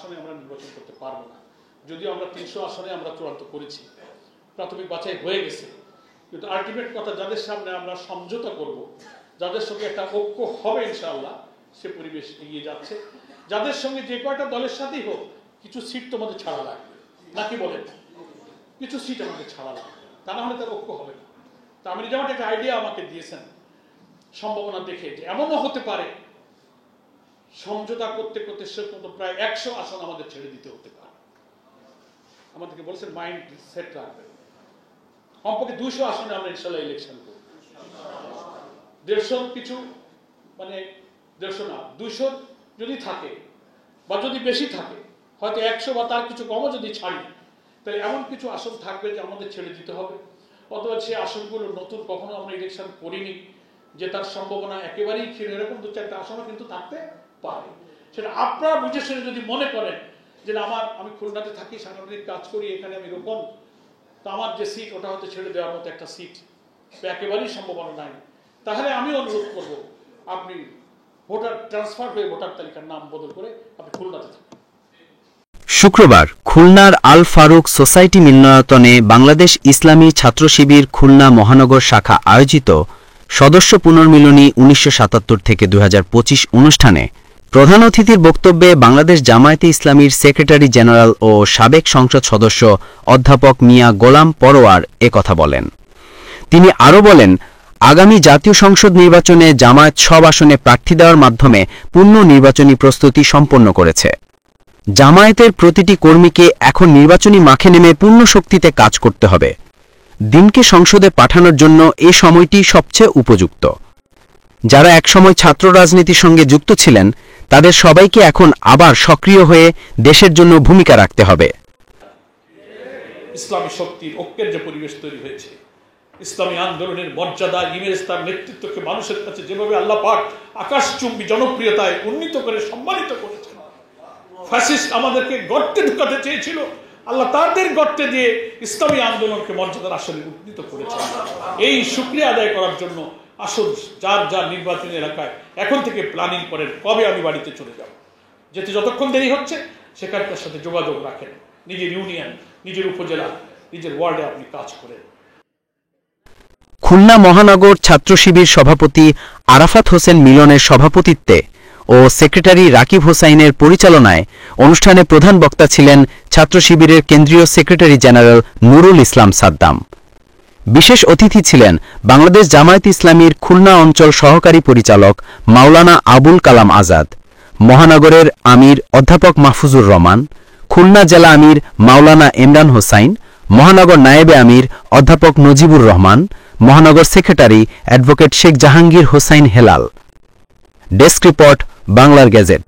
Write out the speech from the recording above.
আসনে আমরা নির্বাচন করতে পারবো না। যদিও আমরা 300 আসনে আমরা চূড়ান্ত করেছি, প্রাথমিক বাছাই হয়ে গেছে, কিন্তু আলটিমেট কথা যাদের সামনে আমরা সমঝোতা করব, যাদের সঙ্গে একটা ঐক্য হবে ইনশাআল্লাহ, সে পরিবেশ এগিয়ে যাচ্ছে। যাদের সঙ্গে যে কয়টা দলের সাথেই হোক কিছু সিট তোমাদের ছাড়া লাগবে, নাকি বলেন? কিছু সিট আমাদের ছাড়া লাগবে, তা না হলে তার ঐক্য হবে না। তা আপনি যেমন একটা আইডিয়া আমাকে দিয়েছেন সম্ভাবনা দেখে, যে এমনও হতে পারে সমঝোতা করতে করতে সে প্রায় 100 আসন আমাদের ছেড়ে দিতে হতে পারে। আমাদেরকে বলছেন মাইন্ড সেট রাখবেন, কমপক্ষে 200 আসনে আমরা ইনশাআল্লাহ ইলেকশন করব। 150 কিছু, মানে 150 না, 200 যদি থাকে বা যদি বেশি থাকে, হয়তো 100 বা তার কিছু কমও যদি ছাড়ি, তাহলে এমন কিছু আসন থাকবে যে আমাদের ছেড়ে দিতে হবে, অথবা সেই আসনগুলো নতুন কখনো আমরা ইলেকশন করিনি, যে তার সম্ভাবনা একেবারেই ক্ষীণ, এরকম 2-4টা আসনও কিন্তু থাকতে পারে। সেটা আপনারা বুঝে শুনে যদি মনে করেন যে আমি খুলনাতে থাকি, সাংগঠনিক কাজ করি, এখানে আমি রোপণ, তো আমার যে সিট ওটা হয়তো ছেড়ে দেওয়ার মতো একটা সিট একেবারেই সম্ভাবনা নাই, তাহলে আমি অনুরোধ করব আপনি ভোটার ট্রান্সফার হয়ে ভোটার তালিকার নাম বদল করে আপনি খুলনাতে থাকেন। শুক্রবার খুলনার আল ফারুক সোসাইটি মিলনায়তনে বাংলাদেশ ইসলামী ছাত্র শিবির খুলনা মহানগর শাখা আয়োজিত সদস্য পুনর্মিলনী 1977 থেকে 2025 অনুষ্ঠানে প্রধান অতিথির বক্তব্যে বাংলাদেশ জামায়াতে ইসলামীর সেক্রেটারি জেনারেল ও সাবেক সংসদ সদস্য অধ্যাপক মিয়া গোলাম পরোয়ার একথা বলেন। তিনি আরও বলেন, আগামী জাতীয় সংসদ নির্বাচনে জামায়াত সব আসনে প্রার্থী দেওয়ার মাধ্যমে পূর্ণ নির্বাচনী প্রস্তুতি সম্পন্ন করেছে। জামায়াতের প্রতিটি কর্মীকে এখন নির্বাচনী মাঠে নেমে পূর্ণ শক্তিতে কাজ করতে হবে। দিনকে সংসদে পাঠানোর জন্য এ সময়টি সবচেয়ে উপযুক্ত। যারা একসময় ছাত্র রাজনীতির সঙ্গে যুক্ত ছিলেন তাদের সবাইকে এখন আবার সক্রিয় হয়ে দেশের জন্য ভূমিকা রাখতে হবে। ইসলামী শক্তির ঐক্যের যে পরিবেশ তৈরি হয়েছে, ইসলামী আন্দোলনের মর্যাদা, ইমেজ, তার নেতৃত্বকে মানুষের কাছে যেভাবে আল্লাহ পাক আকাশচুম্বী জনপ্রিয়তায় উন্নীত করে সম্মানিত করেছেন, ফ্যাসিস্ট আমাদেরকে গর্তে ঢুকাতে চেয়েছিল, আল্লাহ তাদের গর্তে দিয়ে ইসলামী আন্দোলনকে মর্যাদার আসলে উন্নীত করেছেন। এই শুকরিয়া আদায় করার জন্য আসল যার যার নির্বাচনী এলাকায় এখন থেকে প্ল্যানিং করেন, কবে আমি বাড়িতে চলে যাব, যেতে যতক্ষণ দেরি হচ্ছে সেখানকার সাথে যোগাযোগ রাখেন, নিজের ইউনিয়ন, নিজের উপজেলা, নিজের ওয়ার্ডে আপনি কাজ করেন। খুলনা মহানগর ছাত্র শিবির সভাপতি আরাফাত হোসেন মিলনের সভাপতিত্বে ও সেক্রেটারি রাকিব হোসাইনের পরিচালনায় অনুষ্ঠানে প্রধান বক্তা ছিলেন ছাত্র শিবিরের কেন্দ্রীয় সেক্রেটারি জেনারেল নুরুল ইসলাম সাদ্দাম। বিশেষ অতিথি ছিলেন বাংলাদেশ জামায়াতে ইসলামীর খুলনা অঞ্চল সহকারী পরিচালক মাওলানা আবুল কালাম আজাদ, মহানগরের আমির অধ্যাপক মাহফুজুর রহমান, খুলনা জেলা আমির মাওলানা ইমরান হোসাইন, মহানগর নায়েবে আমির অধ্যাপক নজিবুর রহমান, মহানগর secretary advocate Sheikh Jahangir Hossain Helal. Desk report, বাংলার গেজেট।